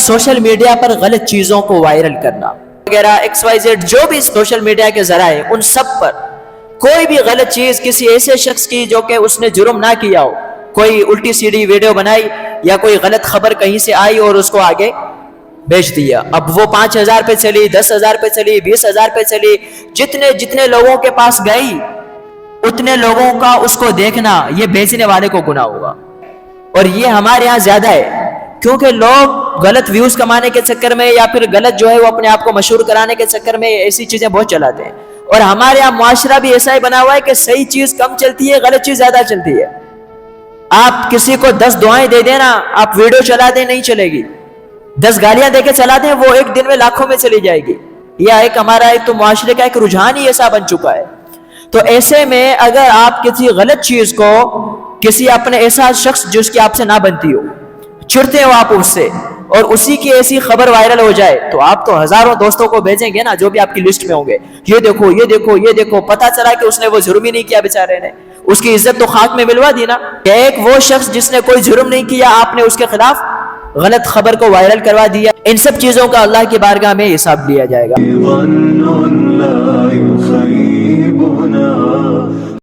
Social media पर गलत चीज़ों को वायरल करना वगैरह XYZ जो भी सोशल मीडिया के ज़राए, उन सब पर कोई भी गलत चीज़ किसी ऐसे शख्स की जो कि उसने जुर्म ना किया हो, कोई उल्टी सीधी वीडियो बनाई या कोई गलत खबर कहीं से आई और उसको आगे बेच दिया। अब वो 5,000 पे चली, 10,000 पे चली, 20,000 पे चली, जितने जितने लोगों के पास गई उतने लोगों का उसको देखना, ये बेचने वाले को गुनाह होगा। और ये हमारे यहाँ ज्यादा है, क्योंकि लोग गलत व्यूज कमाने के चक्कर में या फिर गलत जो है वो अपने आप को मशहूर कराने के चक्कर में ऐसी चीजें बहुत चलाते हैं। और हमारे यहाँ मुआशरा भी ऐसा ही बना हुआ है कि सही चीज कम चलती है, गलत चीज ज्यादा चलती है। आप किसी को 10 दुआएं दे देना, आप वीडियो चला दें, नहीं चलेगी। 10 गालियां देके चला दें, वो एक दिन में लाखों में चली जाएगी। यह एक हमारा एक तो मुआशरे का एक रुझान ही ऐसा बन चुका है। तो ऐसे में अगर आप किसी गलत चीज को किसी अपने ऐसा शख्स जिसकी आपसे ना बनती हो, चिढ़ते हो आप उससे, और उसी की ऐसी खबर वायरल हो जाए, तो आप तो हजारों दोस्तों को भेजेंगे ना, जो भी आपकी लिस्ट में होंगे, ये देखो ये देखो ये देखो। पता चला कि उसने वो जुर्म ही नहीं किया, बेचारे ने उसकी इज्जत तो खाक में मिलवा दी ना। एक वो शख्स जिसने कोई जुर्म नहीं किया, आपने उसके खिलाफ गलत खबर को वायरल करवा दिया। इन सब चीजों का अल्लाह की बारगाह में हिसाब लिया जाएगा।